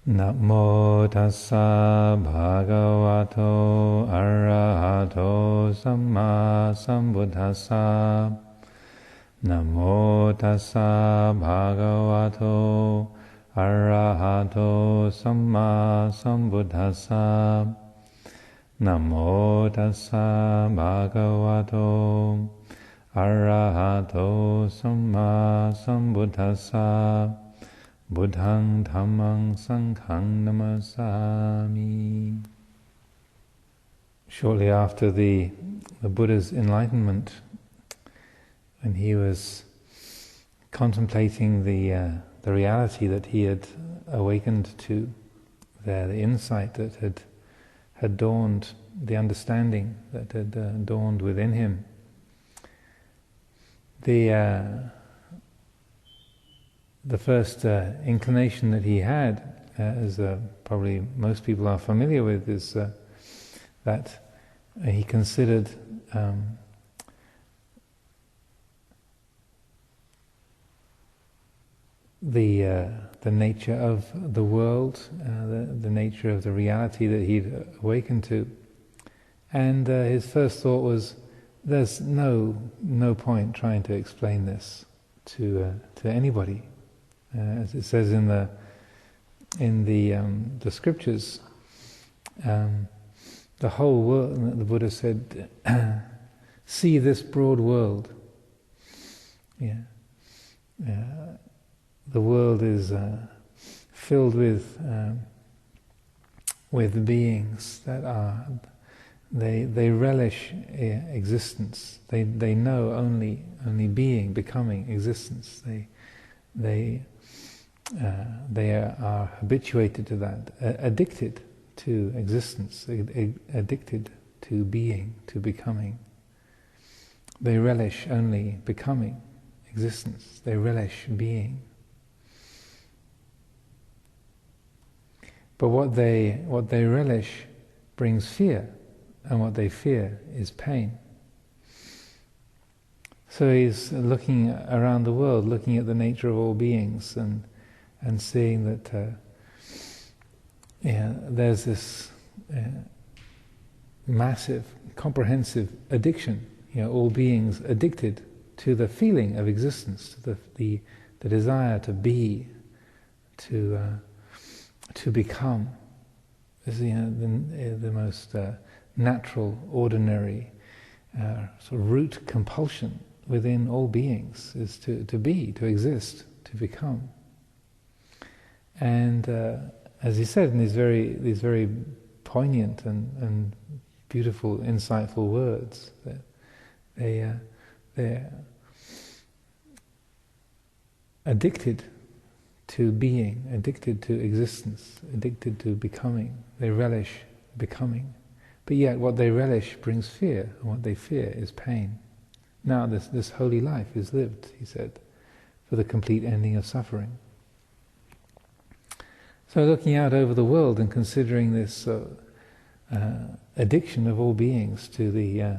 Namo tassa bhagavato arahato samma sambuddhassa. Namo tassa bhagavato arahato samma sambuddhassa. Namo tassa bhagavato arahato samma sambuddhassa. Buddhang dhammang sanghang namasami. Shortly after the Buddha's enlightenment, when he was contemplating the reality that he had awakened to, the insight that had dawned, the understanding that had dawned within him, the first inclination that he had, as probably most people are familiar with, is that he considered the nature of the world, the nature of the reality that he'd awakened to, and his first thought was, "There's no point trying to explain this to anybody." As it says in the scriptures, the whole world, the Buddha said, "See this broad world." Yeah. The world is filled with beings that are they relish existence. They know only being, becoming, existence. They are habituated to that, addicted to existence, addicted to being, to becoming. They relish only becoming, existence. They relish being. But what they relish brings fear, and what they fear is pain. So he's looking around the world, looking at the nature of all beings, and seeing that there's this massive, comprehensive addiction. All beings addicted to the feeling of existence, to the desire to be, to become. Is the most natural, ordinary sort of root compulsion within all beings, is to be, to exist, to become. And as he said in these very poignant and beautiful, insightful words, that they're addicted to being, addicted to existence, addicted to becoming. They relish becoming. But yet what they relish brings fear, and what they fear is pain. Now this holy life is lived, he said, for the complete ending of suffering. So looking out over the world and considering this addiction of all beings to the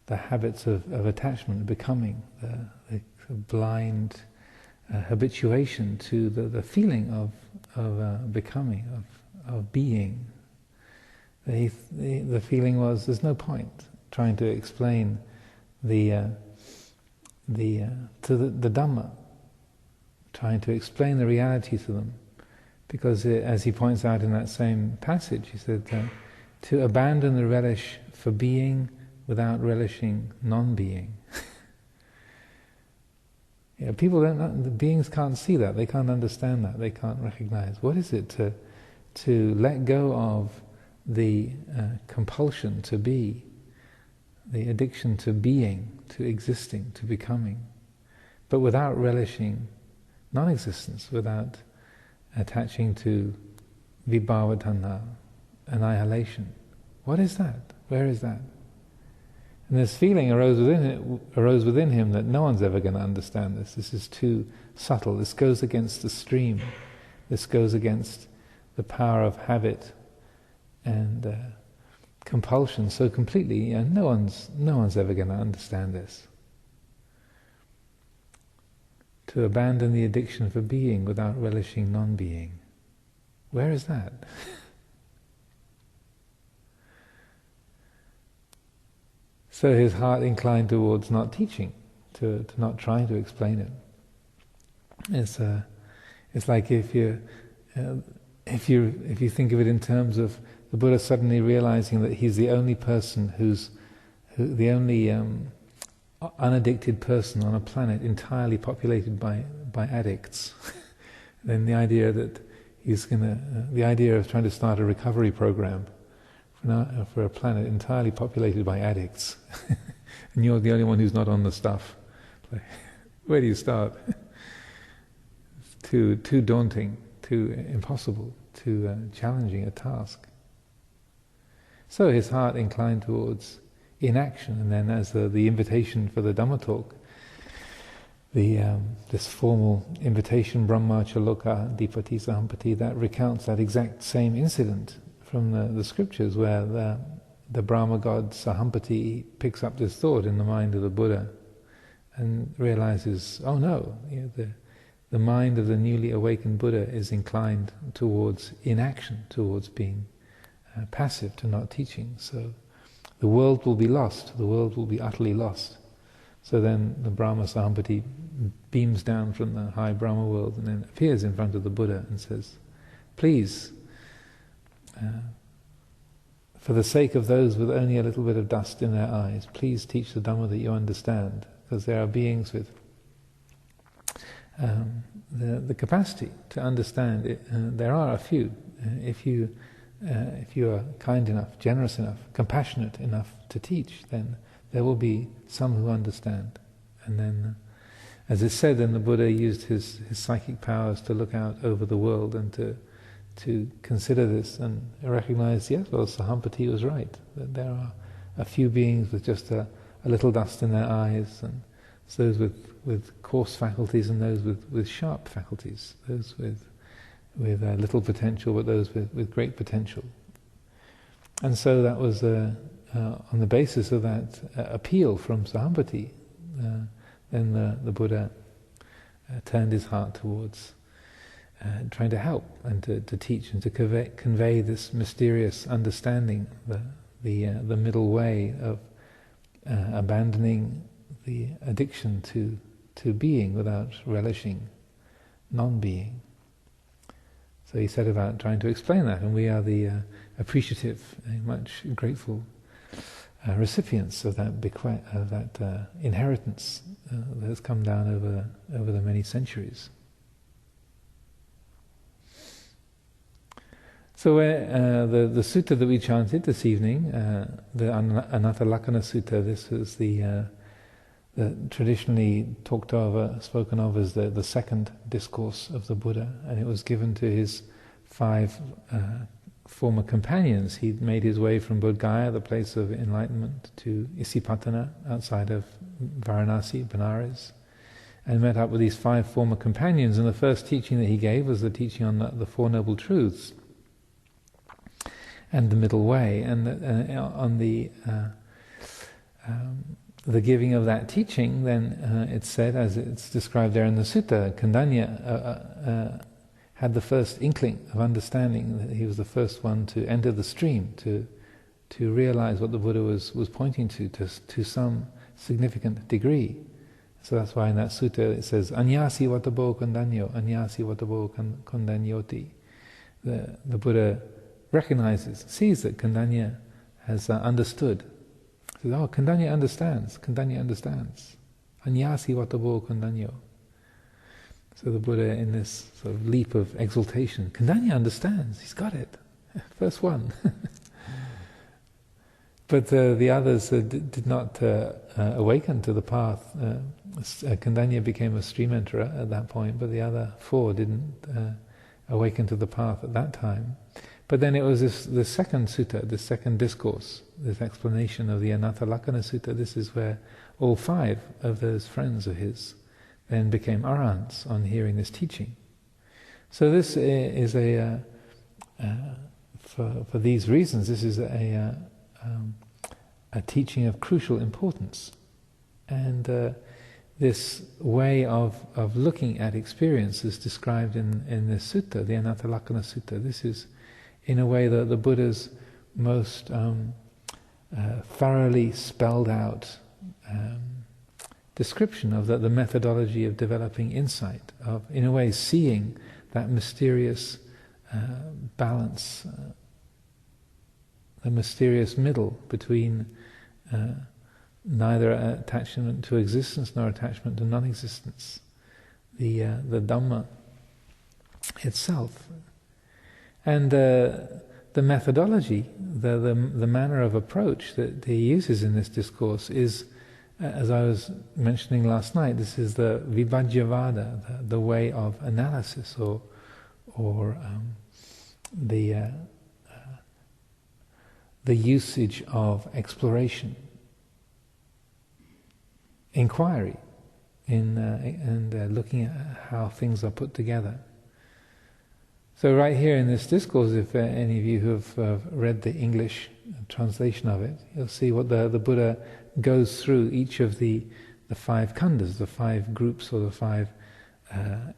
habits of attachment, becoming, the blind habituation to the feeling of becoming, of being. The feeling was, there's no point trying to explain the Dhamma, trying to explain the reality to them, because as he points out in that same passage, he said to abandon the relish for being without relishing non-being. People don't. The beings can't see that. They can't understand that. They can't recognize what is it to let go of the compulsion to be, the addiction to being, to existing, to becoming, but without relishing non-existence, without attaching to vibhava-tanha, annihilation. What is that? Where is that? And this feeling arose within him that no one's ever going to understand this. This is too subtle. This goes against the stream. This goes against the power of habit and compulsion so completely. No one's ever going to understand this. To abandon the addiction for being without relishing non-being. Where is that? So his heart inclined towards not teaching, to not trying to explain it. It's like if you think of it in terms of the Buddha suddenly realizing that he's the only person the only unaddicted person on a planet entirely populated by addicts, then the idea that the idea of trying to start a recovery program for a planet entirely populated by addicts, and you're the only one who's not on the stuff. Like, where do you start? It's too daunting, too impossible, too challenging a task. So his heart inclined towards inaction, and then as the invitation for the Dhamma talk, this formal invitation, Brahmacha Loka Dipati Sahampati, that recounts that exact same incident from the scriptures, where the Brahma god Sahampati picks up this thought in the mind of the Buddha and realizes, oh no, the mind of the newly awakened Buddha is inclined towards inaction, towards being passive, to not teaching. So the world will be lost, the world will be utterly lost. So then the Brahma Sahampati beams down from the high Brahma world and then appears in front of the Buddha and says, please, for the sake of those with only a little bit of dust in their eyes, please teach the Dhamma that you understand, because there are beings with the capacity to understand it. There are a few. If you are kind enough, generous enough, compassionate enough to teach, then there will be some who understand. And then, as it's said, then the Buddha used his psychic powers to look out over the world and to consider this and recognize, yes, well, Sahampati was right, that there are a few beings with just a little dust in their eyes, and those with coarse faculties and those with sharp faculties, those with little potential, but those with great potential. And so that was on the basis of that appeal from Sahampati, then the Buddha turned his heart towards trying to help and to teach and to convey this mysterious understanding, the middle way of abandoning the addiction to being without relishing non-being. So he set about trying to explain that, and we are the appreciative, much grateful recipients of that inheritance that has come down over the many centuries. So the sutta that we chanted this evening, the Anatta Lakkhana Sutta, this was the traditionally spoken of as the second discourse of the Buddha, and it was given to his 5 former companions. He'd made his way from Bodh Gaya, the place of enlightenment, to Isipatana, outside of Varanasi, Benares, and met up with these 5 former companions, and the first teaching that he gave was the teaching on the Four Noble Truths and the middle way, and on the giving of that teaching, then it's said, as it's described there in the sutta, Khandanya had the first inkling of understanding, that he was the first one to enter the stream, to realize what the Buddha was pointing to some significant degree. So that's why in that sutta it says, Anyasi vatabo kondanyo, anyasi vatabo kondanyoti. The Buddha sees that Khandanya has understood. He says, oh, Khandanya understands. Anyasi vatabo kondanyo. So the Buddha, in this sort of leap of exultation, Khandanya understands, he's got it. First one. But the others did not awaken to the path. Khandanya became a stream enterer at that point, but the other 4 didn't awaken to the path at that time. But then it was the second sutta, the second discourse, this explanation of the Anatta Lakkhana Sutta. This is where all 5 of those friends of his then became arahants on hearing this teaching. So this is for these reasons, this is a teaching of crucial importance. And this way of looking at experience is described in this sutta, the Analytical Sutta. This is, in a way, the Buddha's most thoroughly spelled out description of the methodology of developing insight, of, in a way, seeing that mysterious balance, the mysterious middle between neither attachment to existence nor attachment to non-existence, the Dhamma itself. And the methodology, the manner of approach that he uses in this discourse is, as I was mentioning last night, this is the vibhajyavada, the way of analysis, or the usage of exploration, inquiry, and looking at how things are put together. So right here in this discourse, if any of you who have read the English translation of it, you'll see what the Buddha goes through each of the five khandhas, the five groups or the five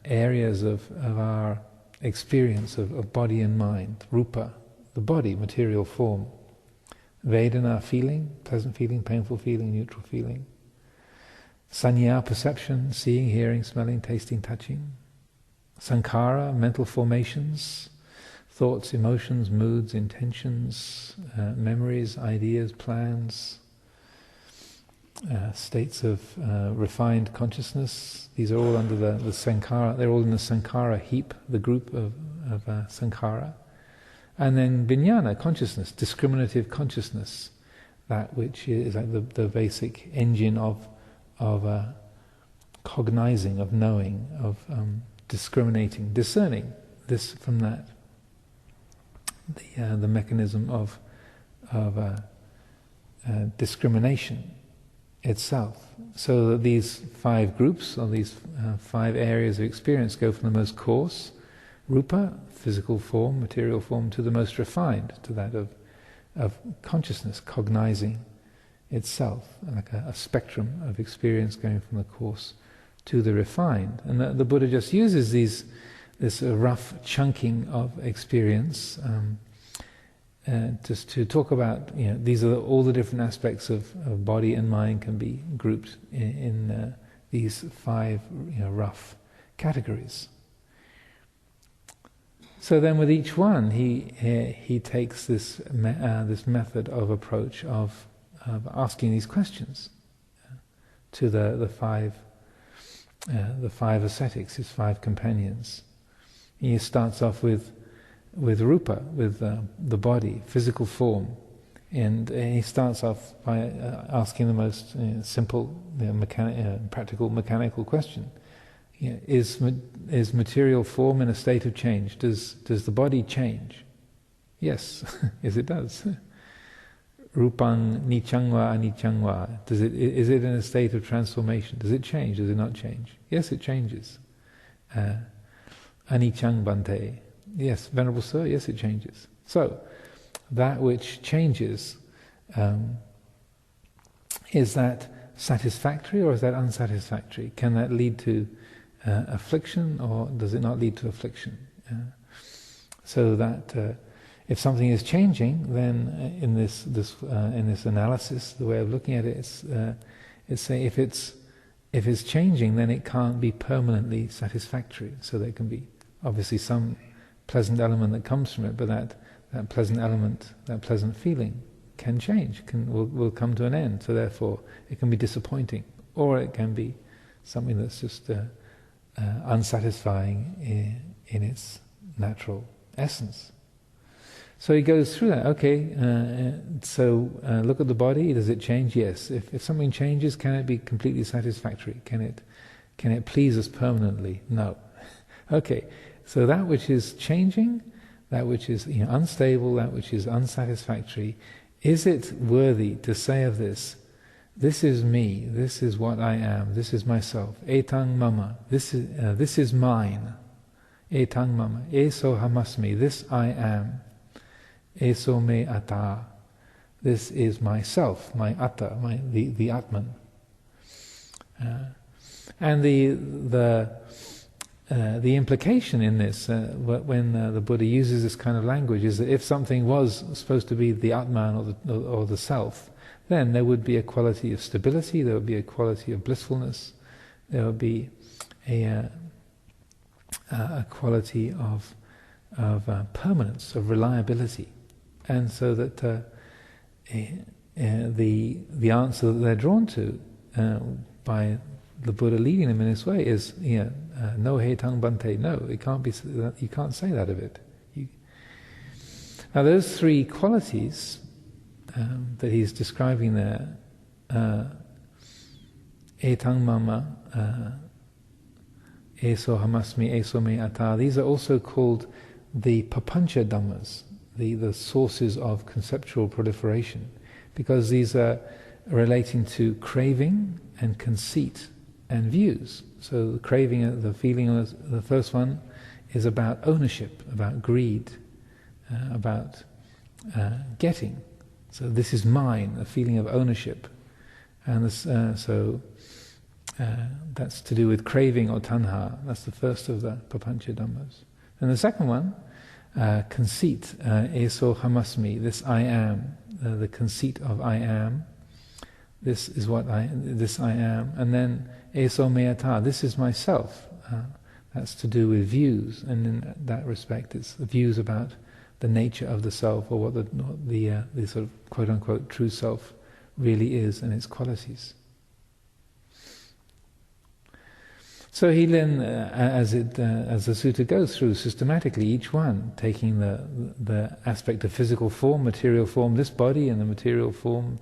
areas of our experience of body and mind. Rupa, the body, material form. Vedana, feeling, pleasant feeling, painful feeling, neutral feeling. Sanya, perception, seeing, hearing, smelling, tasting, touching. Sankhara, mental formations, thoughts, emotions, moods, intentions, memories, ideas, plans, states of refined consciousness. These are all under the sankhara. They're all in the sankhara heap, the group of sankhara. And then vijnana, consciousness, discriminative consciousness, that which is like the basic engine of cognizing, of knowing, of discriminating, discerning this from that. The mechanism of discrimination itself. So that these five groups, or these five areas of experience, go from the most coarse, rupa, physical form, material form, to the most refined, to that of consciousness, cognizing itself, like a spectrum of experience going from the coarse to the refined. And the Buddha just uses this rough chunking of experience just to talk about, these are all the different aspects of body and mind can be grouped in these five rough categories. So then with each one he takes this method of approach of asking these questions to the five ascetics, his five companions. He starts off with rupa, with the body, physical form, and he starts off by asking the most simple, practical, mechanical question: is material form in a state of change? Does the body change? Yes, yes, it does. Rupang niccang va aniccang va. Is it in a state of transformation? Does it change? Does it not change? Yes, it changes. Aniccang bhante. Yes, Venerable Sir, yes, it changes. So, that which changes, is that satisfactory or is that unsatisfactory? Can that lead to affliction or does it not lead to affliction? So that if something is changing, then in this analysis, the way of looking at it, it's saying if it's changing, then it can't be permanently satisfactory. So there can be obviously some pleasant element that comes from it, but that pleasant element, that pleasant feeling, can change, will come to an end. So therefore, it can be disappointing, or it can be something that's just unsatisfying in its natural essence. So he goes through that. Okay, so look at the body. Does it change? Yes. If something changes, can it be completely satisfactory? Can it please us permanently? No. Okay. So that which is changing, that which is unstable, that which is unsatisfactory, is it worthy to say of this is me, this is what I am, this is myself, etang mama, this is mine, etang mama, eso hamasmi, this I am, eso me atta, this is myself, my atta, the atman. And the implication in this, when the Buddha uses this kind of language, is that if something was supposed to be the atman or the self, then there would be a quality of stability, there would be a quality of blissfulness, there would be a quality of permanence, of reliability. And so that the answer that they're drawn to by the Buddha leading them in this way is, no he tang bante, no, it can't be. You can't say that of it. Now those three qualities that he's describing there, etang mama, eso hamasmi, eso me anattā, these are also called the papancha dhammas, the sources of conceptual proliferation, because these are relating to craving and conceit and views. So the craving, the feeling, the first one is about ownership, about greed, about getting. So this is mine, a feeling of ownership. And this, that's to do with craving or tanha. That's the first of the papancha dhammas. And the second one, conceit, eso hamasmi, this I am, the conceit of I am. This is what this I am. And then eso me anattā, this is myself. That's to do with views, and in that respect it's the views about the nature of the self, or what the sort of quote-unquote true self really is and its qualities. So he then, as the sutta goes through systematically, each one taking the aspect of physical form, material form, this body and the material form,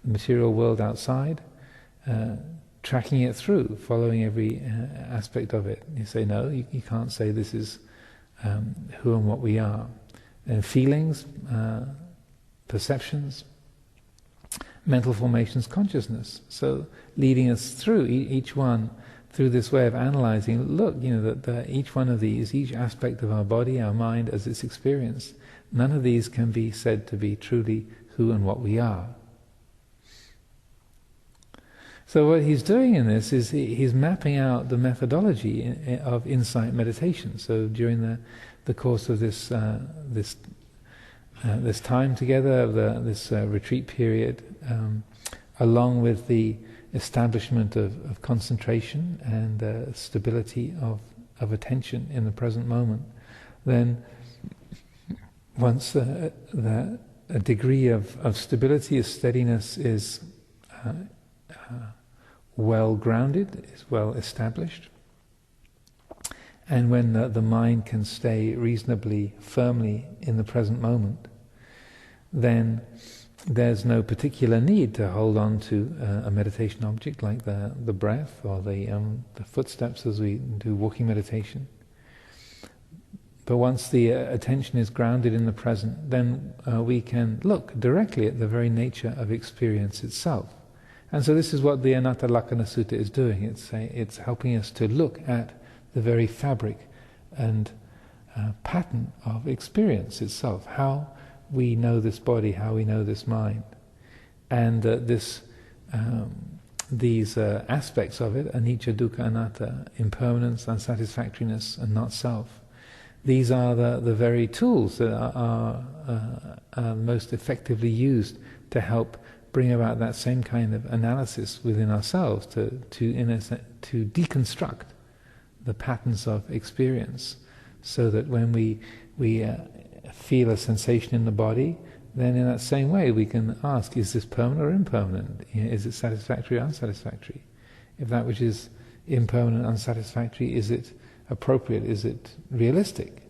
the material world outside, tracking it through, following every aspect of it. You say, no, you can't say this is who and what we are. And feelings, perceptions, mental formations, consciousness. So leading us through each one, through this way of analyzing, look, that each one of these, each aspect of our body, our mind as it's experienced, none of these can be said to be truly who and what we are. So what he's doing in this is he's mapping out the methodology of insight meditation. So during the course of this time together, this retreat period, along with the establishment of concentration and stability of attention in the present moment, then once a degree of stability, of steadiness is well grounded, is well established, and when the mind can stay reasonably firmly in the present moment, then there's no particular need to hold on to a meditation object like the breath or the footsteps as we do walking meditation. But once the attention is grounded in the present, then we can look directly at the very nature of experience itself. And so this is what the Anatta Lakkhana Sutta is doing. It's helping us to look at the very fabric and pattern of experience itself, how we know this body, how we know this mind, and these aspects of it, anicca, dukkha, anatta, impermanence, unsatisfactoriness, and not self. These are the very tools that are most effectively used to help bring about that same kind of analysis within ourselves, to deconstruct the patterns of experience, so that when we feel a sensation in the body, then in that same way we can ask, is this permanent or impermanent? Is it satisfactory or unsatisfactory? If that which is impermanent, unsatisfactory, is it appropriate, is it realistic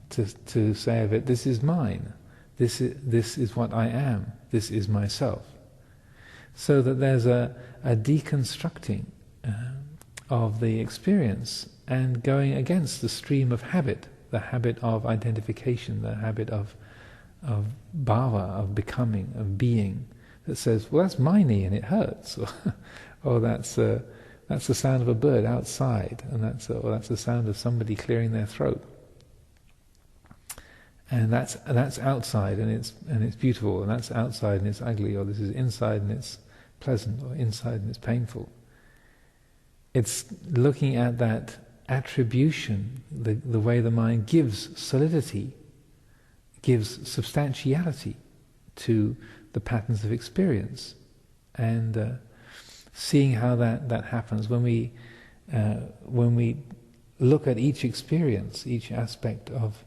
to say of it, this is mine, this is what I am, this is myself? So that there's a deconstructing of the experience and going against the stream of habit, the habit of identification, the habit of bhava, of becoming, of being, that says, well, that's my knee and it hurts, or that's the sound of a bird outside, and that's the sound of somebody clearing their throat, and that's outside and it's beautiful, and that's outside and it's ugly, or this is inside and it's pleasant, or inside and it's painful. it's looking at that attribution, the way the mind gives solidity, gives substantiality to the patterns of experience, and seeing how that happens when we look at each experience, each aspect of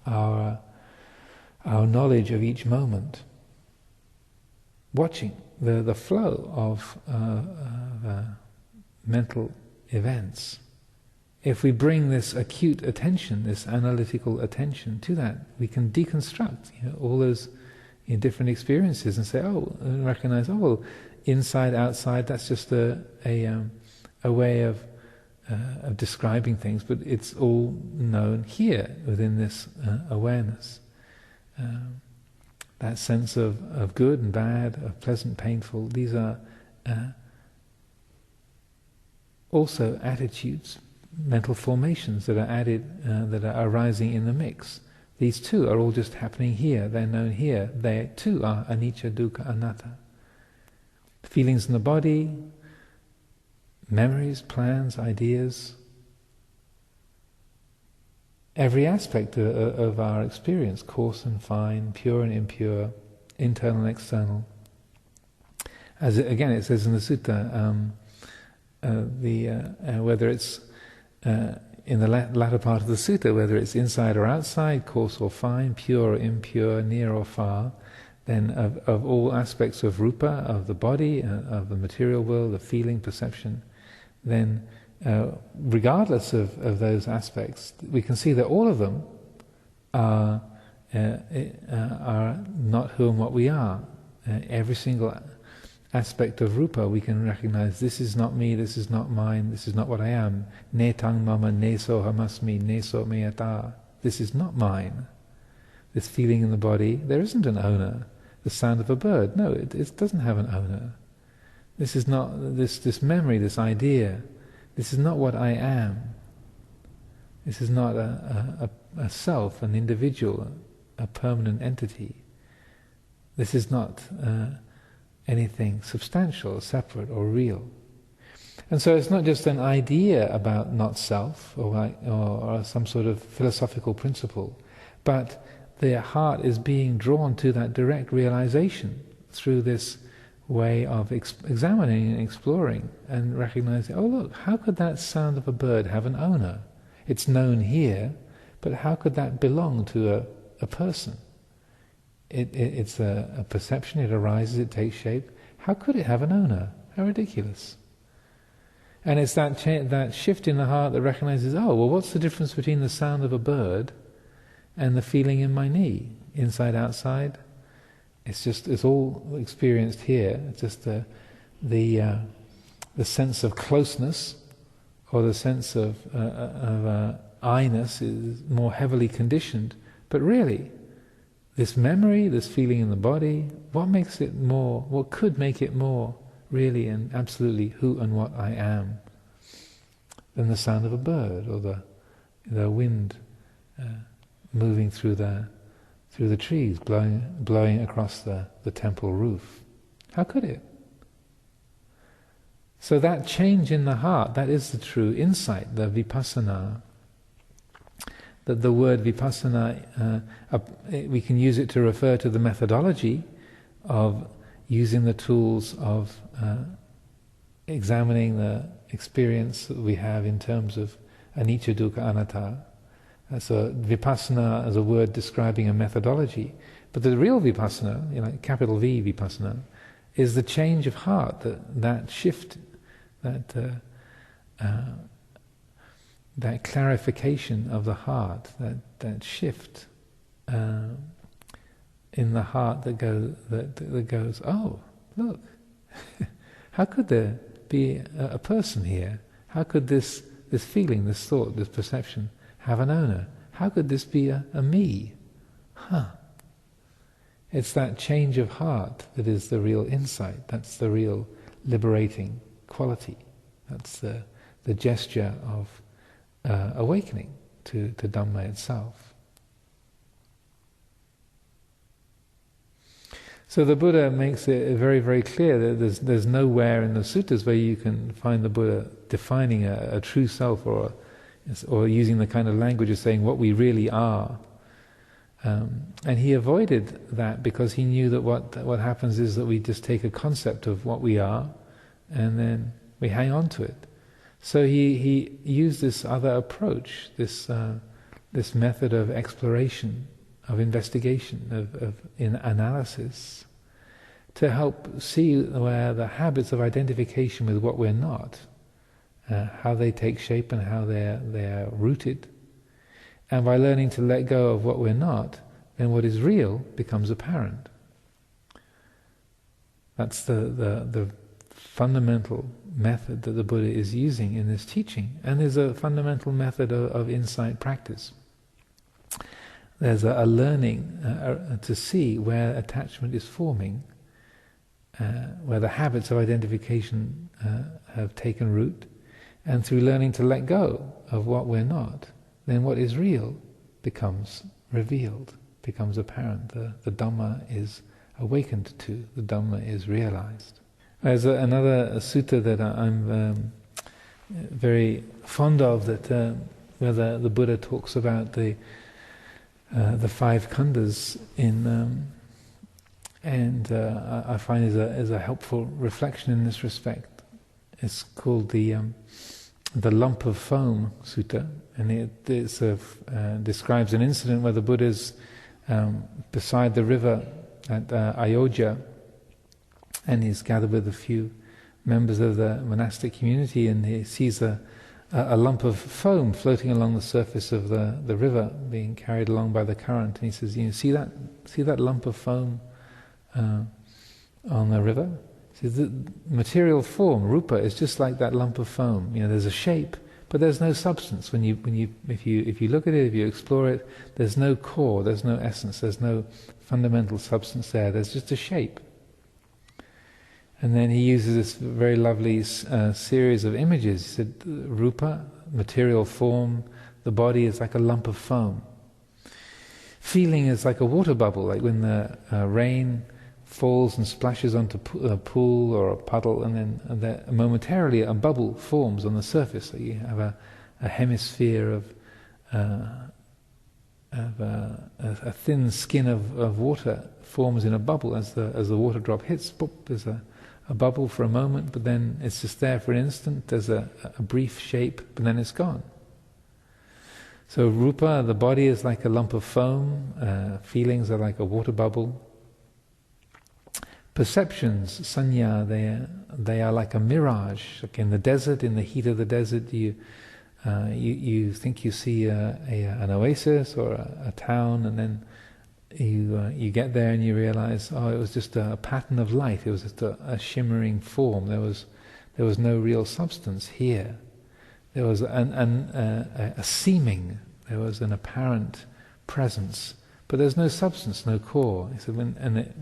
our knowledge of each moment, watching the flow of mental events. If we bring this acute attention, this analytical attention to that, we can deconstruct all those different experiences and say, and recognize, well, inside, outside, that's just a way of describing things, but it's all known here within this awareness. That sense of good and bad, of pleasant, painful, these are also attitudes, mental formations that are added, that are arising in the mix. These too are all just happening here, they're known here. They too are anicca, dukkha, anatta. Feelings in the body, memories, plans, ideas. Every aspect of our experience, coarse and fine, pure and impure, internal and external. As again it says in the sutta, whether it's in the latter part of the sutta, whether it's inside or outside, coarse or fine, pure or impure, near or far, then of all aspects of rupa, of the body, of the material world, of feeling, perception, then regardless of those aspects, we can see that all of them are not who and what we are. Every single aspect of rupa we can recognize, this is not me, this is not mine, this is not what I am. Ne tang mama, ne sohamasmi, ne so meyata. This is not mine. This feeling in the body, there isn't an owner. The sound of a bird, no, it doesn't have an owner. This is not this memory, this idea. This is not what I am. This is not a self, an individual, a permanent entity. This is not anything substantial, separate or real. And so it's not just an idea about not self or some sort of philosophical principle, but the heart is being drawn to that direct realization through this way of examining and exploring and recognizing, oh look, how could that sound of a bird have an owner? It's known here, but how could that belong to a person? It's a perception, it arises, it takes shape. How could it have an owner? How ridiculous. And it's that shift in the heart that recognizes, oh, well, what's the difference between the sound of a bird and the feeling in my knee? Inside, outside? It's all experienced here. It's just the sense of closeness or the sense of I-ness is more heavily conditioned. But really, this memory, this feeling in the body, what could make it more really and absolutely who and what I am than the sound of a bird or the wind moving through the trees, blowing across the temple roof? How could it? So that change in the heart, that is the true insight, the vipassana. That the word vipassana, we can use it to refer to the methodology of using the tools of examining the experience that we have in terms of anicca, dukkha, anattā. So vipassana as a word describing a methodology, but the real vipassana, capital V vipassana, is the change of heart, that shift, that clarification of the heart, that shift in the heart that goes, oh, look, how could there be a person here? How could this feeling, this thought, this perception have an owner? How could this be a me? It's that change of heart that is the real insight. That's the real liberating quality. That's the gesture of awakening to Dhamma itself. So the Buddha makes it very, very clear that there's nowhere in the suttas where you can find the Buddha defining a true self, or using the kind of language of saying what we really are. And he avoided that because he knew that what happens is that we just take a concept of what we are and then we hang on to it. So he used this other approach, this method of exploration, of investigation, in analysis, to help see where the habits of identification with what we're not, how they take shape and how they're rooted. And by learning to let go of what we're not, then what is real becomes apparent. That's the fundamental method that the Buddha is using in this teaching. And there's a fundamental method of insight practice. There's a learning to see where attachment is forming, where the habits of identification have taken root, and through learning to let go of what we're not, then what is real becomes revealed, becomes apparent. The Dhamma is awakened to, the Dhamma is realized. There's another sutta that I'm very fond of, that where the Buddha talks about the 5 khandhas and I find is a helpful reflection in this respect. It's called the lump of foam sutta, and it describes an incident where the Buddha's beside the river at Ayodhya, and he's gathered with a few members of the monastic community, and he sees a lump of foam floating along the surface of the river, being carried along by the current. And he says, see that lump of foam on the river? He says, the material form, rupa, is just like that lump of foam. There's a shape, but there's no substance. If you look at it, if you explore it, there's no core, there's no essence, there's no fundamental substance there. There's just a shape. And then he uses this very lovely series of images. He said, rupa, material form, the body is like a lump of foam. Feeling is like a water bubble, like when the rain falls and splashes onto a pool or a puddle, and then momentarily a bubble forms on the surface. So you have a hemisphere of a thin skin of water forms in a bubble. As the water drop hits, boop, there's a bubble for a moment, but then it's just there for an instant. There's a brief shape, but then it's gone. So rupa, the body, is like a lump of foam. Feelings are like a water bubble. Perceptions, sanya, they are like a mirage. Like in the desert, in the heat of the desert, you think you see an oasis or a town, and then you get there and you realize, it was just a pattern of light. It was just a shimmering form. There was no real substance here. There was a seeming. There was an apparent presence, but there's no substance, no core. He said,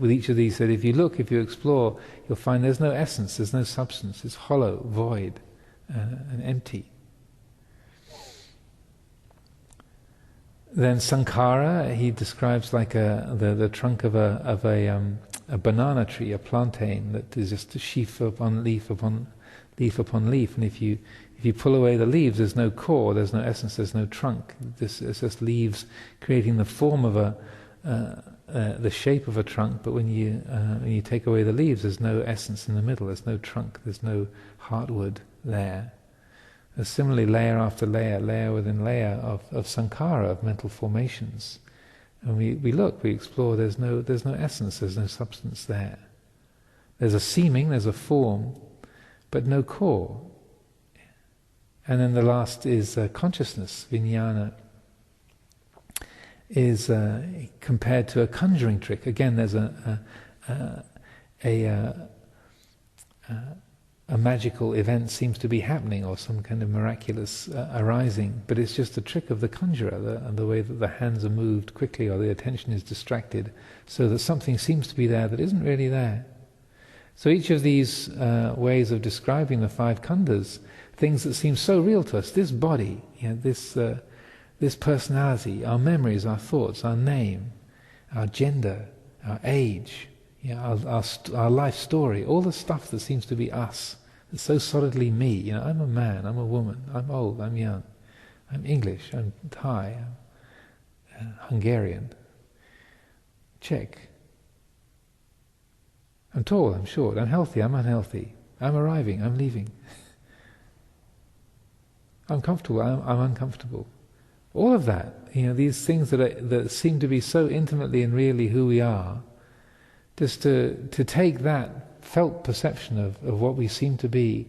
with each of these, he said, if you look, if you explore, you'll find there's no essence, there's no substance. It's hollow, void, and empty. Then sankhara, he describes like the trunk of a banana tree, a plantain, that is just a sheaf upon leaf upon leaf upon leaf. And if you pull away the leaves, there's no core, there's no essence, there's no trunk. It's just leaves creating the form of the shape of a trunk. But when you take away the leaves, there's no essence in the middle. There's no trunk. There's no heartwood there. Similarly, layer after layer, layer within layer of sankhara, of mental formations. And we look, we explore, there's no essence, there's no substance there. There's a seeming, there's a form, but no core. And then the last is consciousness, vijnana, is compared to a conjuring trick. Again, there's a magical event seems to be happening, or some kind of miraculous arising, but it's just a trick of the conjurer, the way that the hands are moved quickly or the attention is distracted, so that something seems to be there that isn't really there. So each of these ways of describing the 5 khandhas, things that seem so real to us, this body, this personality, our memories, our thoughts, our name, our gender, our age, our life story, all the stuff that seems to be us, that's so solidly me. I'm a man, I'm a woman, I'm old, I'm young, I'm English, I'm Thai, I'm Hungarian. Check. I'm tall, I'm short, I'm healthy, I'm unhealthy, I'm arriving, I'm leaving. I'm comfortable, I'm uncomfortable. All of that, these things that seem to be so intimately and really who we are, just to take that felt perception of what we seem to be,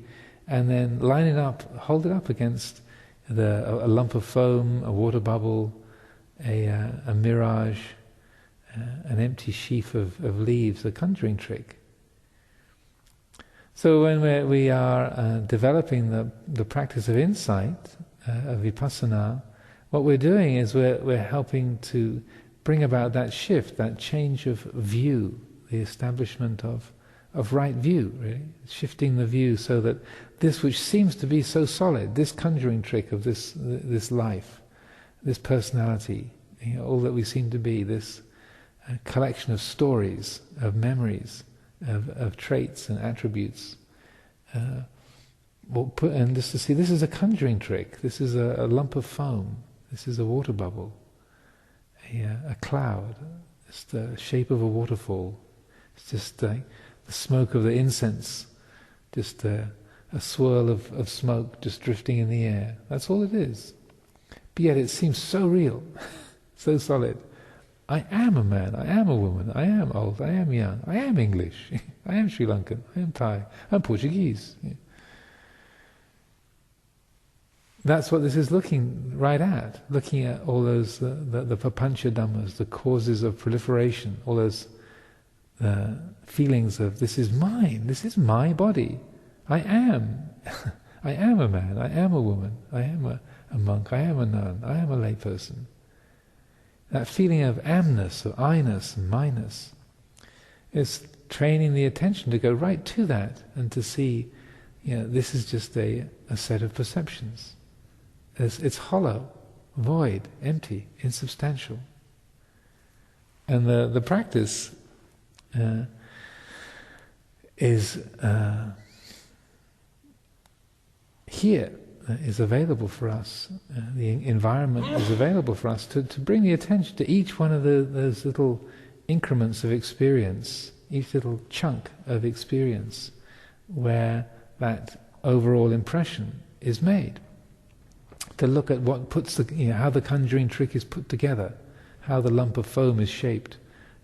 and then line it up, hold it up against a lump of foam, a water bubble, a mirage, an empty sheaf of leaves, a conjuring trick. So when we are developing the practice of insight, of vipassana, what we're doing is we're helping to bring about that shift, that change of view, the establishment of right view, really. Shifting the view so that this which seems to be so solid, this conjuring trick of this life, this personality, all that we seem to be, this collection of stories, of memories, of traits and attributes, and just to see this is a conjuring trick, this is a lump of foam, this is a water bubble, a cloud, it's the shape of a waterfall, it's just the smoke of the incense, just a swirl of smoke just drifting in the air. That's all it is. But yet it seems so real, so solid. I am a man, I am a woman, I am old, I am young, I am English, I am Sri Lankan, I am Thai, I'm Portuguese. That's what this is looking right at, looking at all those, the papancha dhammas, the causes of proliferation, all those feelings of this is mine, this is my body, I am a man, I am a woman, I am a monk, I am a nun, I am a layperson. That feeling of amness, of I-ness and my-ness, is training the attention to go right to that and to see, this is just a set of perceptions. It's hollow, void, empty, insubstantial. And the practice is here. Is available for us. The environment is available for us to bring the attention to each one of those little increments of experience, each little chunk of experience, where that overall impression is made. To look at what puts how the conjuring trick is put together, how the lump of foam is shaped,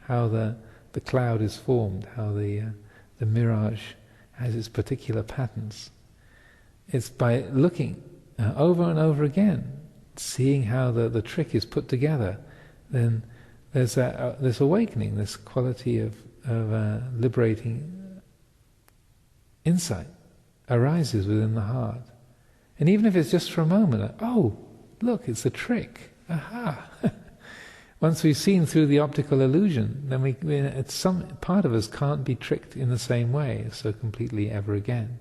how the cloud is formed, how the mirage has its particular patterns. It's by looking over and over again, seeing how the trick is put together, then there's this awakening, this quality of liberating insight arises within the heart. And even if it's just for a moment, oh, look, it's a trick. Aha! Once we've seen through the optical illusion, then some part of us can't be tricked in the same way so completely ever again.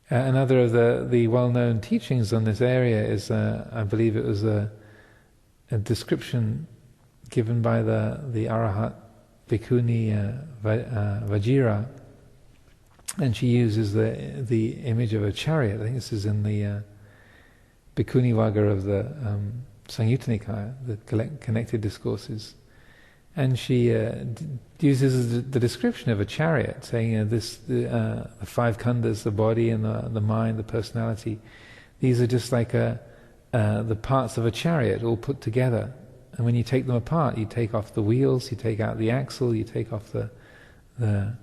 Another of the well-known teachings on this area is, I believe it was a description given by the Arahat Bhikkhuni Vajira, and she uses the image of a chariot. I think this is in the Bhikkhuni Vagga of the Samyutta Nikaya, the connected discourses. And she uses the description of a chariot, saying the five khandhas, the body and the mind, the personality, these are just like the parts of a chariot all put together. And when you take them apart, you take off the wheels, you take out the axle, you take off the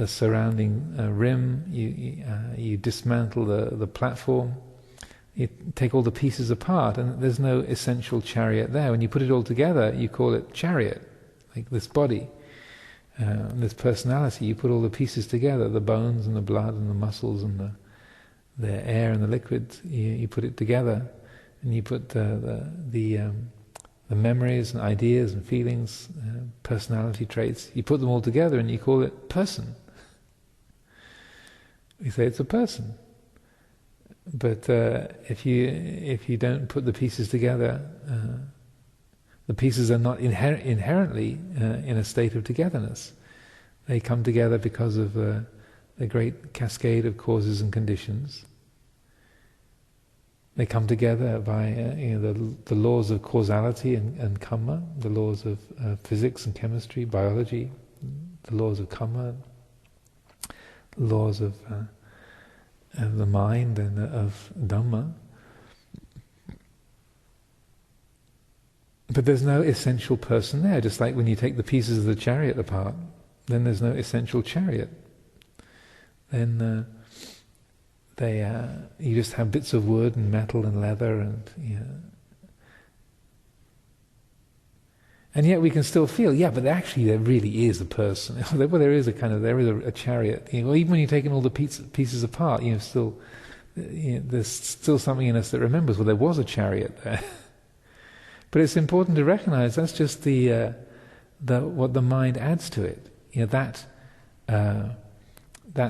surrounding rim, you dismantle the platform. You take all the pieces apart, and there's no essential chariot there. When you put it all together, you call it chariot, like this body, this personality. You put all the pieces together, the bones and the blood and the muscles and the air and the liquids. You put it together, and you put the memories and ideas and feelings, personality traits. You put them all together, and you call it person. We say it's a person. But if you don't put the pieces together, the pieces are not inherently in a state of togetherness. They come together because of the great cascade of causes and conditions. They come together by the laws of causality and karma, the laws of physics and chemistry, biology, the laws of karma, laws of the mind and of Dhamma. But there's no essential person there, just like when you take the pieces of the chariot apart, then there's no essential chariot. Then you just have bits of wood and metal and leather and yet we can still feel, but actually there really is a person. Well, there is a chariot. Even when you're taking all the pieces apart, there's still something in us that remembers, well, there was a chariot there. But it's important to recognize that's just what the mind adds to it. That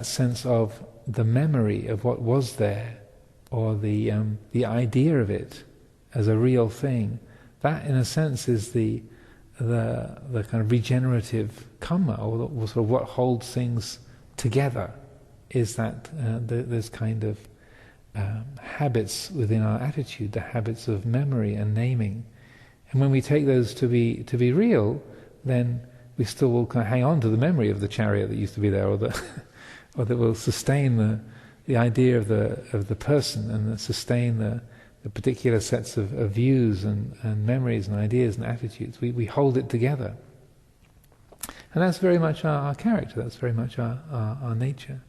sense of the memory of what was there, or the idea of it as a real thing. That, in a sense, is the kind of regenerative karma, or sort of what holds things together. Is that there's kind of habits within our attitude, the habits of memory and naming, and when we take those to be real, then we still will kind of hang on to the memory of the chariot that used to be there, or that will sustain the idea of the person, and sustain the particular sets of views and memories and ideas and attitudes. We hold it together. And that's very much our character, that's very much our nature.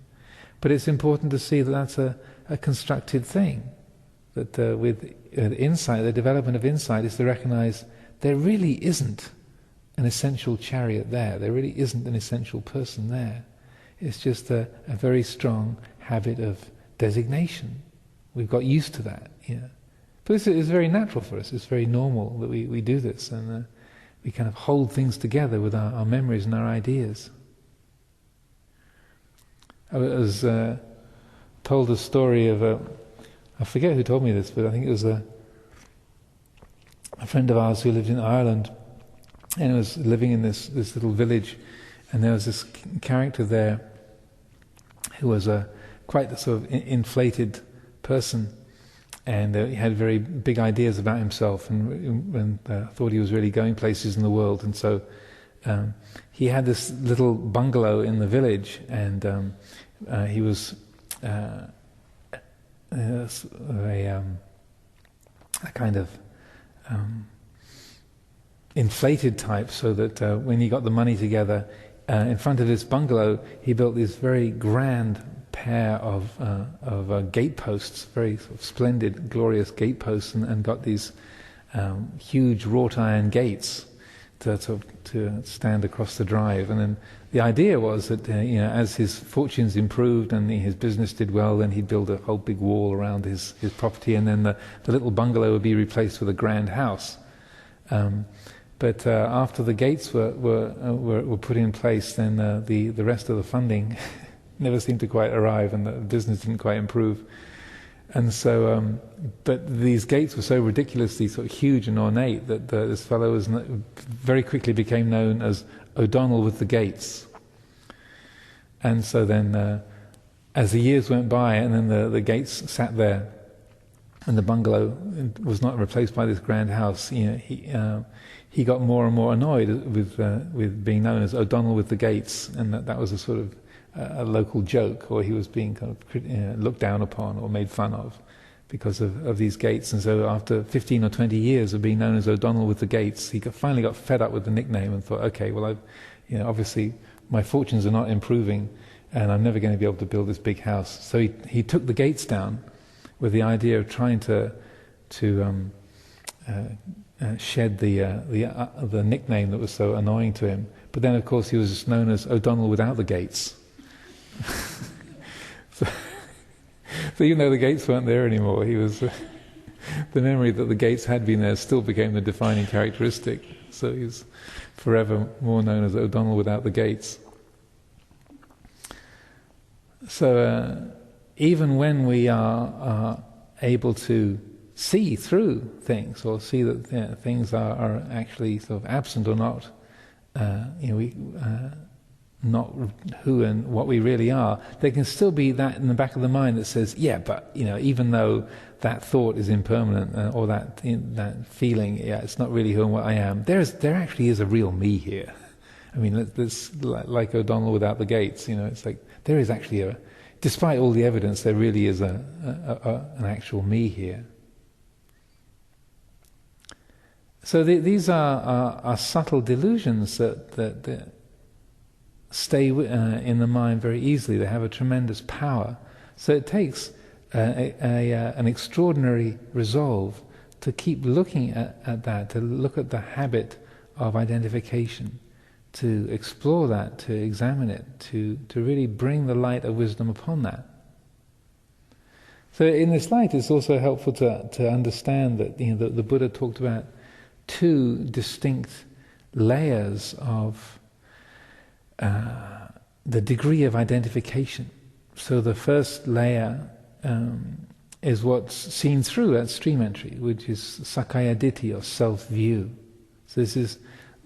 But it's important to see that that's a constructed thing. That with insight, the development of insight is to recognize there really isn't an essential chariot there. There really isn't an essential person there. It's just a very strong habit of designation. We've got used to that. But this is very natural for us. It's very normal that we do this, and we kind of hold things together with our memories and our ideas. I was told a story of I forget who told me this, but I think it was a friend of ours who lived in Ireland, and was living in this little village, and there was this character there who was quite a sort of inflated person, and he had very big ideas about himself, and thought he was really going places in the world. And so he had this little bungalow in the village, and he was a kind of inflated type, so that when he got the money together, in front of this bungalow, he built this very grand pair of gateposts, very sort of splendid, glorious gateposts, and got these huge wrought iron gates to stand across the drive. And then the idea was that as his fortunes improved and his business did well, then he'd build a whole big wall around his property, and then the little bungalow would be replaced with a grand house. But after the gates were put in place, then the rest of the funding never seemed to quite arrive, and the business didn't quite improve. And so, but these gates were so ridiculously sort of huge and ornate that this fellow was very quickly became known as O'Donnell with the gates. And so then, as the years went by, and then the gates sat there, and the bungalow was not replaced by this grand house, he got more and more annoyed with being known as O'Donnell with the gates, and that was a sort of a local joke, or he was being kind of looked down upon or made fun of because of these gates. And so after 15 or 20 years of being known as O'Donnell with the gates, he finally got fed up with the nickname and thought, okay, well, obviously my fortunes are not improving, and I'm never going to be able to build this big house. So he took the gates down with the idea of trying to shed the nickname that was so annoying to him. But then, of course, he was known as O'Donnell without the gates. So even though the gates weren't there anymore, he was the memory that the gates had been there still became the defining characteristic. So he was forever more known as O'Donnell without the gates. So even when we are able to see through things, or see that things are actually sort of absent or not, not who and what we really are, there can still be that in the back of the mind that says, yeah, but even though that thought is impermanent, or that feeling, yeah, it's not really who and what I am, there actually is a real me here. I mean, that's like O'Donnell without the gates. It's like there is actually despite all the evidence, there really is an actual me here. So these are subtle delusions that stay in the mind very easily. They have a tremendous power. So it takes an extraordinary resolve to keep looking at that, to look at the habit of identification, to explore that, to examine it, to really bring the light of wisdom upon that. So in this light, it's also helpful to understand that the Buddha talked about two distinct layers of the degree of identification. So the first layer is what's seen through at stream entry, which is sakkaya ditthi, or self-view. So this is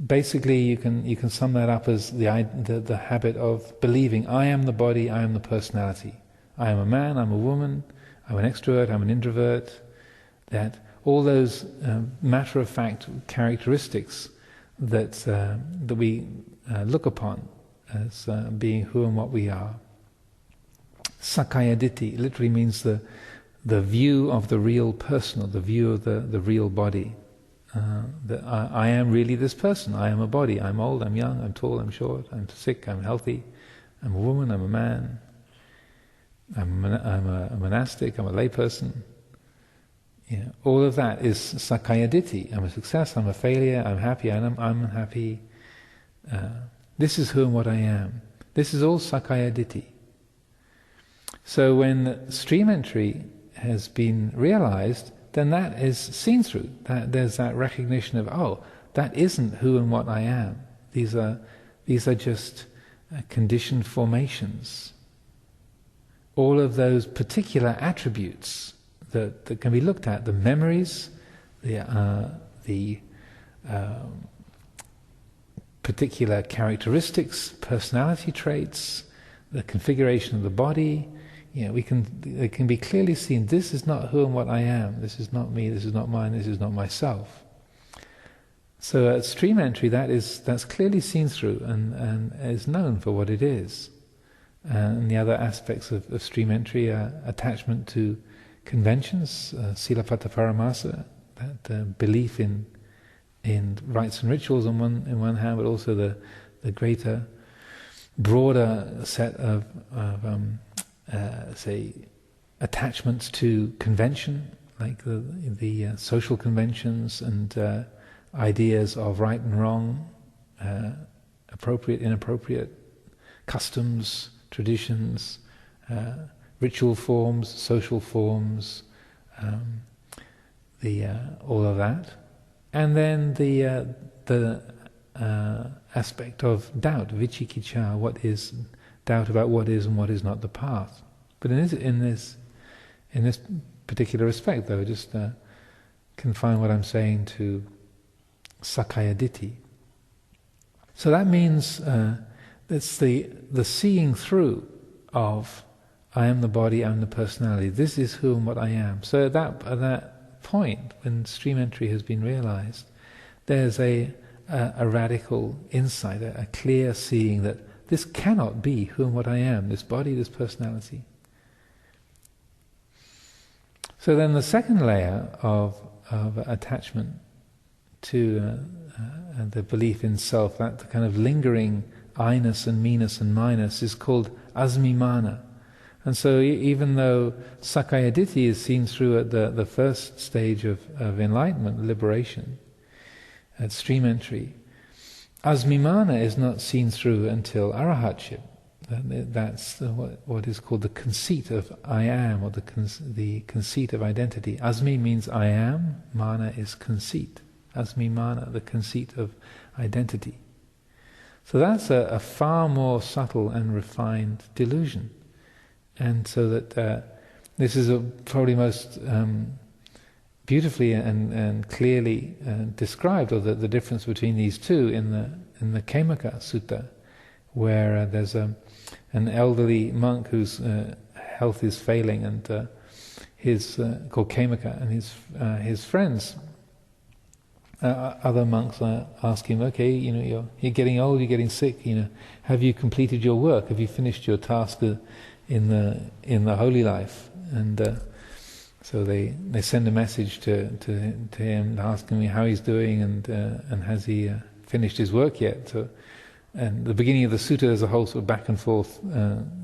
basically, you can sum that up as the habit of believing I am the body, I am the personality. I am a man, I'm a woman, I'm an extrovert, I'm an introvert. That all those matter-of-fact characteristics that we look upon as being who and what we are. Sakkaya ditthi literally means the view of the real person, or the view of the real body. That I am really this person. I am a body. I'm old, I'm young, I'm tall, I'm short, I'm sick, I'm healthy, I'm a woman, I'm a man, I'm a monastic, I'm a layperson. All of that is sakkaya ditthi. I'm a success, I'm a failure, I'm happy, I'm unhappy. This is who and what I am. This is all sakkaya ditthi. So when stream entry has been realized, then that is seen through. There's that recognition of, that isn't who and what I am. These are just conditioned formations. All of those particular attributes that can be looked at, the memories, the particular characteristics, personality traits, the configuration of the body. It can be clearly seen. This is not who and what I am. This is not me. This is not mine. This is not myself. So at stream entry, that's clearly seen through and is known for what it is. And the other aspects of stream entry are attachment to conventions, silapata paramasa, that belief in rites and rituals in one hand, but also the greater, broader set of say, attachments to convention, like the social conventions and ideas of right and wrong, appropriate, inappropriate, customs, traditions, ritual forms, social forms, all of that, and then the aspect of doubt, vicikicca, what is doubt about what is and what is not the path. But in this particular respect, though, just confine what I'm saying to sakkaya ditthi. So that means it's the seeing through of I am the body, I am the personality. This is who and what I am. So at that point, when stream entry has been realized, there's a radical insight, a clear seeing that this cannot be who and what I am, this body, this personality. So then the second layer of attachment to the belief in self, that kind of lingering I-ness and me-ness and my-ness, is called asmimana. And so even though sakkaya ditthi is seen through at the first stage of enlightenment, liberation, at stream entry, asmimana is not seen through until arahatship. That's what is called the conceit of I am, or the conceit of identity. Asmi means I am, mana is conceit. Asmimana, the conceit of identity. So that's a far more subtle and refined delusion. And so that this is probably most beautifully and clearly described, or the difference between these two in the Khemaka Sutta, where there's an elderly monk whose health is failing, and called Khemaka, and his friends, other monks, ask him, okay, you're getting old, you're getting sick, have you completed your work? Have you finished your task in the holy life? And so they send a message to him, asking him how he's doing, and has he finished his work yet? So, and the beginning of the sutta, there's a whole sort of back and forth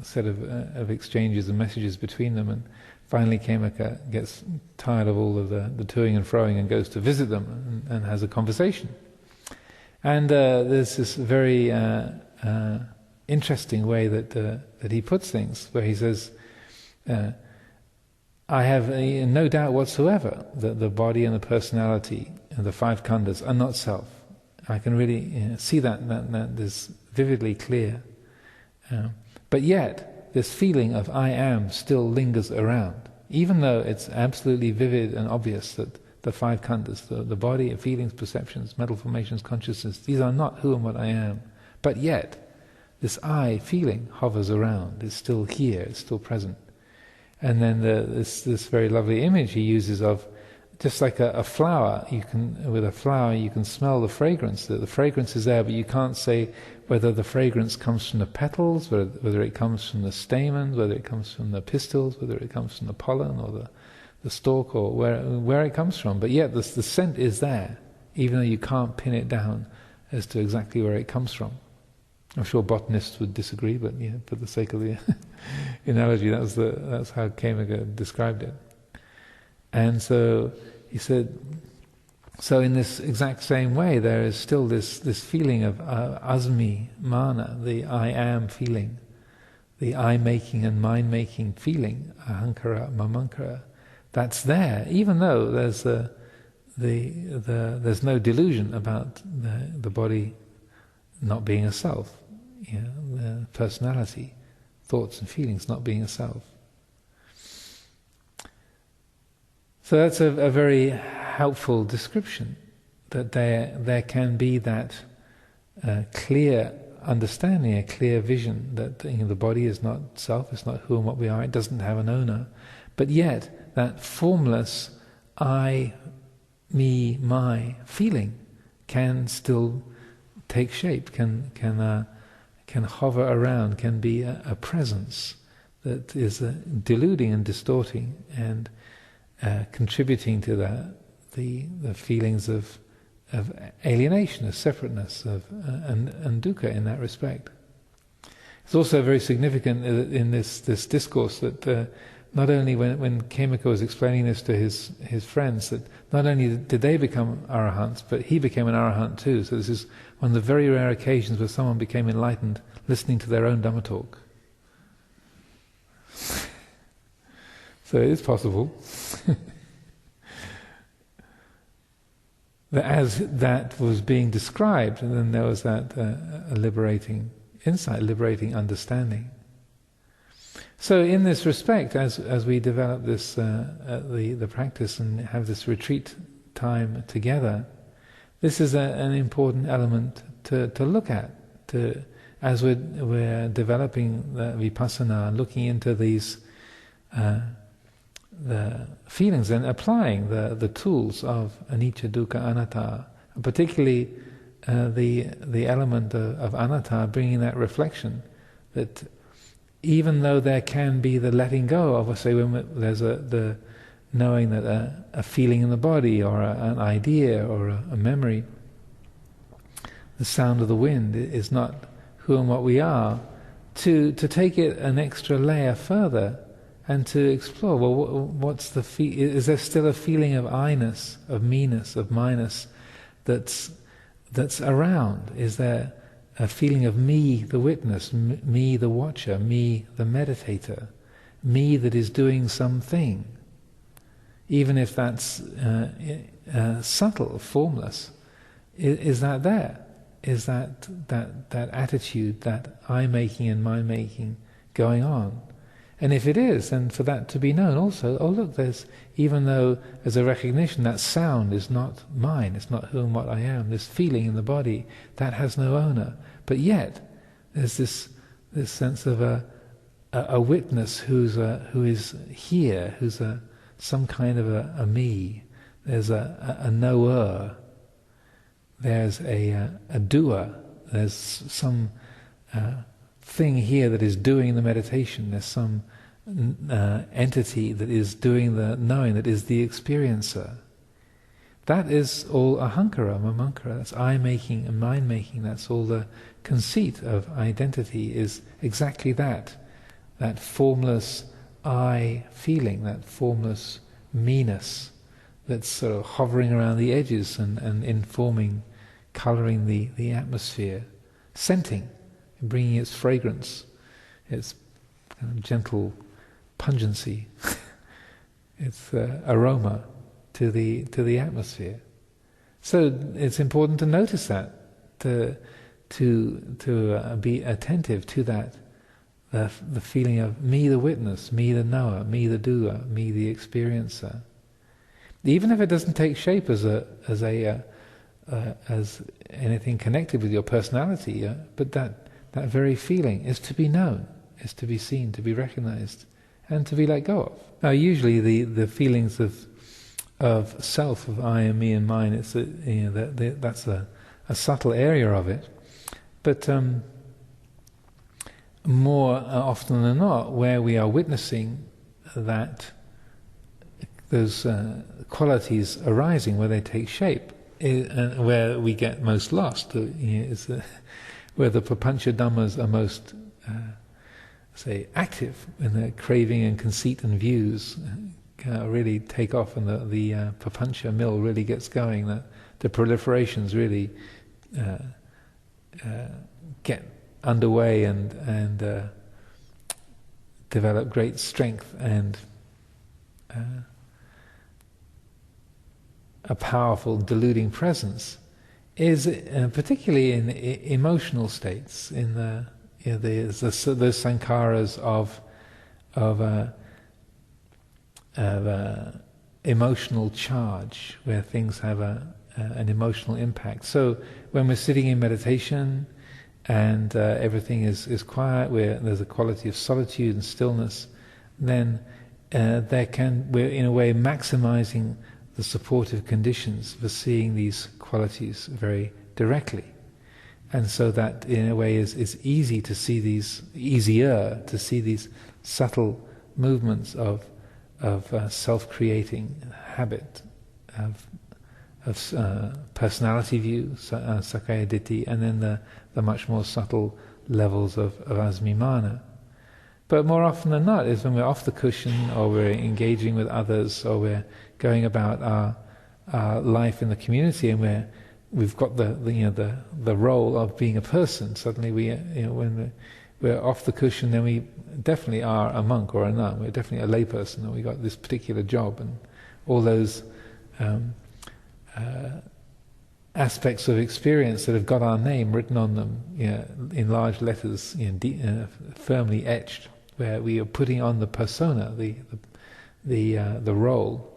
set of exchanges and messages between them, and finally Khemaka gets tired of all of the toing and froing and goes to visit them and has a conversation. And there's this very interesting way that he puts things, where he says, I have no doubt whatsoever that the body and the personality and the five khandhas are not self. I can really see that is vividly clear. But yet, this feeling of I am still lingers around, even though it's absolutely vivid and obvious that the five khandhas, the body, feelings, perceptions, mental formations, consciousness, these are not who and what I am. But yet, this I feeling hovers around, it's still here, it's still present. And then this very lovely image he uses of, just like a flower, with a flower you can smell the fragrance. The fragrance is there, but you can't say whether the fragrance comes from the petals, whether it comes from the stamens, whether it comes from the pistils, whether it comes from the pollen or the stalk, or where it comes from. But yet the scent is there, even though you can't pin it down as to exactly where it comes from. I'm sure botanists would disagree, but for the sake of the analogy, that's how Khemaka described it. And so he said, so in this exact same way, there is still this feeling of asmi, mana, the I am feeling, the I-making and mind-making feeling, ahankara, mamankara, that's there, even though there's there's no delusion about the body not being a self, the personality, thoughts and feelings not being a self. So that's a very helpful description, that there can be that clear understanding, a clear vision that the body is not self, it's not who and what we are, it doesn't have an owner, but yet that formless I, me, my feeling can still take shape, can hover around, can be a presence that is deluding and distorting and contributing to the feelings of alienation, of separateness, and dukkha in that respect. It's also very significant in this discourse that not only when Khemaka was explaining this to his friends, that not only did they become arahants, but he became an arahant too. So this is one of the very rare occasions where someone became enlightened listening to their own Dhamma talk. So it is possible that as that was being described, and then there was that a liberating insight, liberating understanding. So in this respect, as we develop this the practice and have this retreat time together, this is an important element to look at, as we're developing the vipassana, looking into these the feelings and applying the tools of anicca, dukkha, anattā, particularly the element of anattā, bringing that reflection that even though there can be the letting go of, say, when there's the knowing that a feeling in the body or an idea or a memory, the sound of the wind is not who and what we are, to take it an extra layer further and to explore, well, what's is there still a feeling of I-ness, of me-ness, of my-ness that's around? Is there a feeling of me, the witness, me, the watcher, me, the meditator, me that is doing something? Even if that's subtle, formless, is that there? Is that attitude, that I-making and my-making going on? And if it is, then for that to be known also, oh look, even though as a recognition that sound is not mine, it's not who and what I am, this feeling in the body, that has no owner. But yet, there's this sense of a witness who is here, who's some kind of a me. There's a knower. There's a doer. There's some thing here that is doing the meditation. There's some entity that is doing the knowing, that is the experiencer. That is all ahankara, mamankara. That's I-making and mind-making. That's all the conceit of identity, is exactly that. That formless I feeling, that formless me-ness that's sort of hovering around the edges and informing, colouring the atmosphere, scenting, bringing its fragrance, its kind of gentle pungency, its aroma to the atmosphere. So it's important to notice that, to be attentive to that, the feeling of me the witness, me the knower, me the doer, me the experiencer. Even if it doesn't take shape as anything connected with your personality, but that very feeling is to be known, is to be seen, to be recognized, and to be let go of. Now, usually the feelings of self, of I and me and mine, it's that's a subtle area of it, but more often than not, where we are witnessing that those qualities arising, where they take shape, and where we get most lost, is where the papancha dhammas are most, say, active, when the craving and conceit and views really take off, and the papancha mill really gets going, that the proliferations really get underway and develop great strength and a powerful deluding presence, is particularly in emotional states, in those sankharas of emotional charge, where things have an emotional impact. So when we're sitting in meditation and everything is quiet, there's a quality of solitude and stillness, then we're in a way maximizing the supportive conditions for seeing these qualities very directly. And so that in a way is easier to see these subtle movements of self-creating habit, of personality view, sakaya ditthi, and then the much more subtle levels of asmimana. But more often than not is when we're off the cushion, or we're engaging with others, or we're going about our life in the community, and we've got the role of being a person. Suddenly when we're off the cushion, then we definitely are a monk or a nun. We're definitely a layperson, and we got this particular job, and all those aspects of experience that have got our name written on them, in large letters, firmly etched, where we are putting on the persona, the role.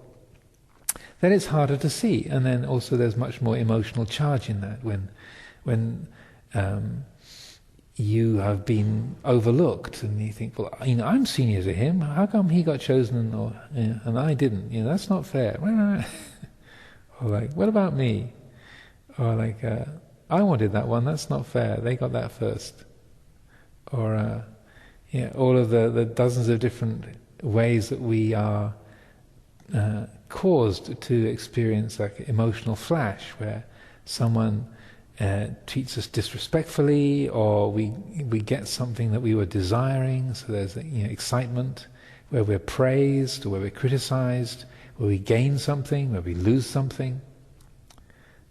Then it's harder to see, and then also there's much more emotional charge in that when you have been overlooked, and you think, well, I'm senior to him. How come he got chosen and I didn't? That's not fair. Or like, what about me? Or like, I wanted that one. That's not fair. They got that first. Or all of the dozens of different ways that we are caused to experience like emotional flash, where someone treats us disrespectfully, or we get something that we were desiring, so there's excitement, where we're praised, or where we're criticized, where we gain something, where we lose something.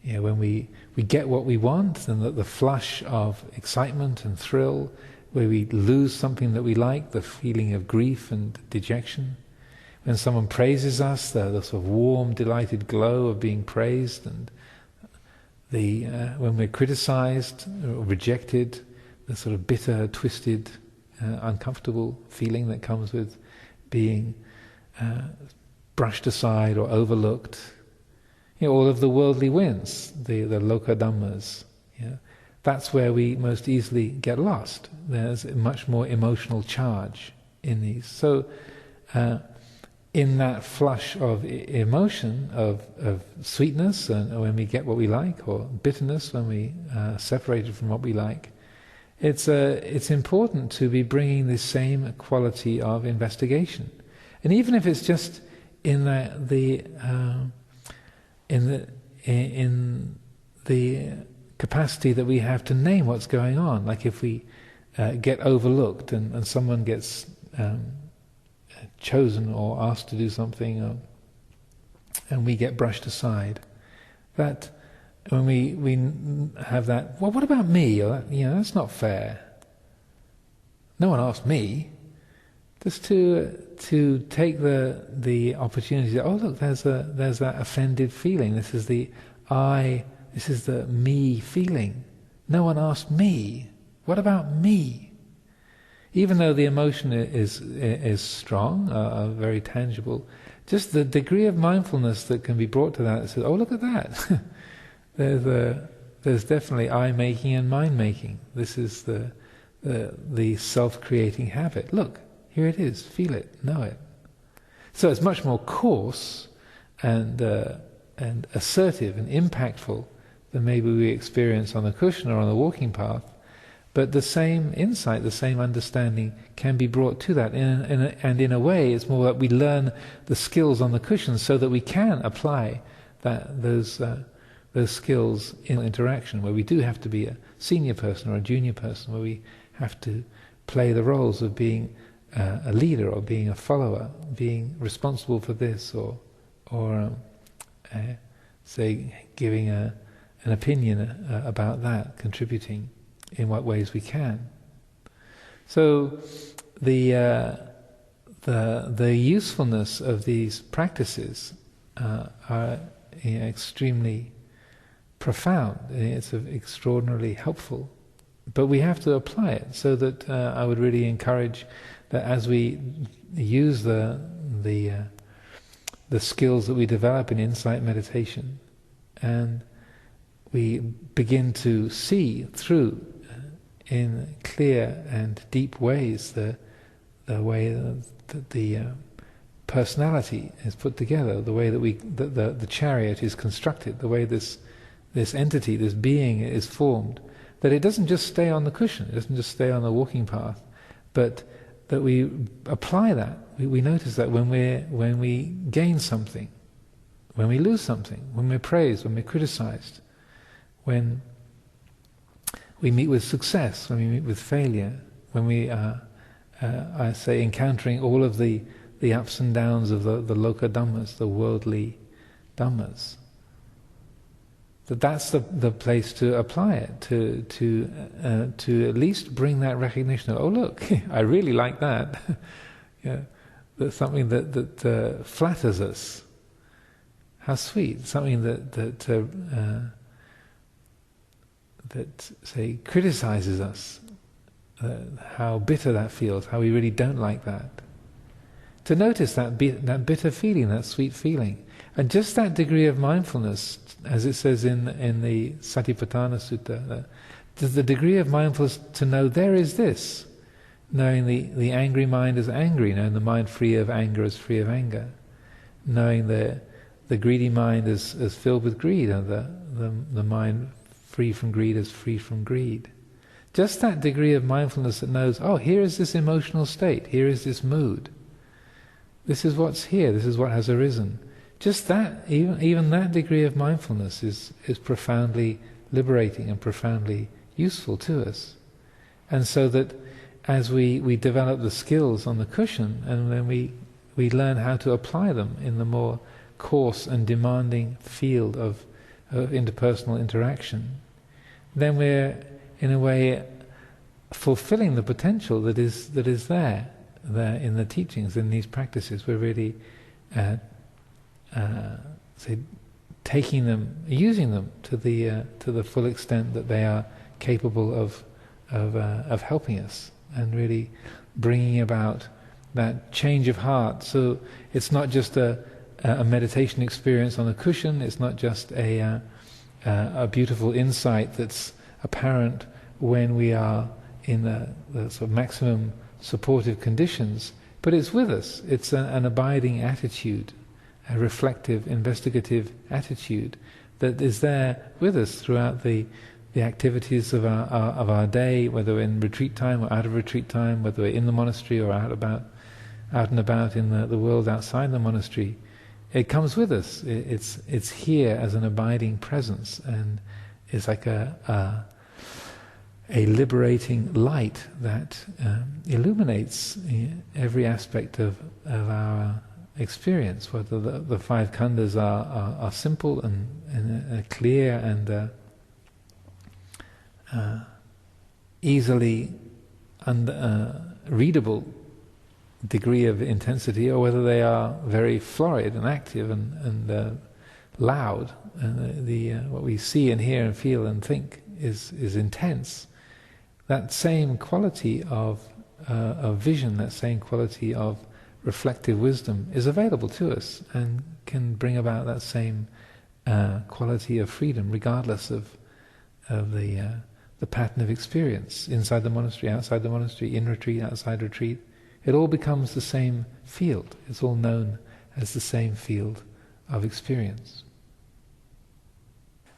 When we get what we want, then the flush of excitement and thrill, where we lose something that we like, the feeling of grief and dejection. When someone praises us, the sort of warm, delighted glow of being praised, and when we're criticized or rejected, the sort of bitter, twisted uncomfortable feeling that comes with being brushed aside or overlooked. All of the worldly winds, the loka dhammas. That's where we most easily get lost. There's much more emotional charge in these. So, in that flush of emotion, of sweetness, and when we get what we like, or bitterness when we separated from what we like, it's important to be bringing the same quality of investigation, and even if it's just in the capacity that we have to name what's going on, like if we get overlooked and someone gets chosen or asked to do something, and we get brushed aside, that when we have that, well, what about me? Or that's not fair. No one asked me. Just to take the opportunity to, oh look, there's that offended feeling. This is the I. This is the me feeling. No one asked me. What about me? Even though the emotion is strong, very tangible, just the degree of mindfulness that can be brought to that says, oh look at that. There's definitely I making and mind making. This is the self-creating habit. Look, here it is. Feel it, know it. So it's much more coarse and assertive and impactful than maybe we experience on the cushion or on the walking path. But the same insight, the same understanding can be brought to that. And in a way, it's more that we learn the skills on the cushion so that we can apply those skills in interaction, where we do have to be a senior person or a junior person, where we have to play the roles of being a leader or being a follower, being responsible for this, or say giving an opinion about that, contributing in what ways we can. So the usefulness of these practices are extremely profound. It's extraordinarily helpful, but we have to apply it. So that I would really encourage that as we use the skills that we develop in insight meditation, and we begin to see through in clear and deep ways the way that the personality is put together, the way that the chariot is constructed, the way this entity, this being is formed, that it doesn't just stay on the cushion, it doesn't just stay on the walking path, but that we apply that. We notice that when we gain something, when we lose something, when we're praised, when we're criticized, when we meet with success, when we meet with failure, when we are, I say, encountering all of the ups and downs of the loka dhammas, the worldly dhammas, that's the place to apply it, to at least bring that recognition of, oh look, I really like that. That's something that flatters us. How sweet! Something that say criticizes us. How bitter that feels. How we really don't like that. To notice that bitter feeling, that sweet feeling, and just that degree of mindfulness, as it says in the Satipatthana Sutta, the degree of mindfulness to know there is this, knowing the angry mind as angry, knowing the mind free of anger as free of anger, knowing the greedy mind as filled with greed, and the mind free from greed as free from greed. Just that degree of mindfulness that knows, oh, here is this emotional state, here is this mood. This is what's here, this is what has arisen. Just that, even that degree of mindfulness is profoundly liberating and profoundly useful to us. And so that as we develop the skills on the cushion, and then we learn how to apply them in the more coarse and demanding field of interpersonal interaction, then we're in a way fulfilling the potential that is there in the teachings, in these practices. We're really taking them, using them to the full extent that they are capable of helping us and really bringing about that change of heart. So it's not just a meditation experience on a cushion, it's not just a beautiful insight that's apparent when we are in the sort of maximum supportive conditions, but it's with us. It's an abiding attitude, a reflective, investigative attitude that is there with us throughout the activities of our day, whether we're in retreat time or out of retreat time, whether we're in the monastery or out and about in the world outside the monastery. It comes with us. It's here as an abiding presence, and it's like a liberating light that illuminates every aspect of our experience, whether the five khandhas are simple and clear and easily readable degree of intensity, or whether they are very florid and active and loud, and what we see and hear and feel and think is intense. That same quality of vision, that same quality of reflective wisdom is available to us and can bring about that same quality of freedom, regardless of the pattern of experience, inside the monastery, outside the monastery, in retreat, outside retreat. It all becomes the same field. It's all known as the same field of experience.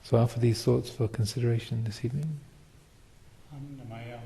So I offer these thoughts for consideration this evening. Annamayam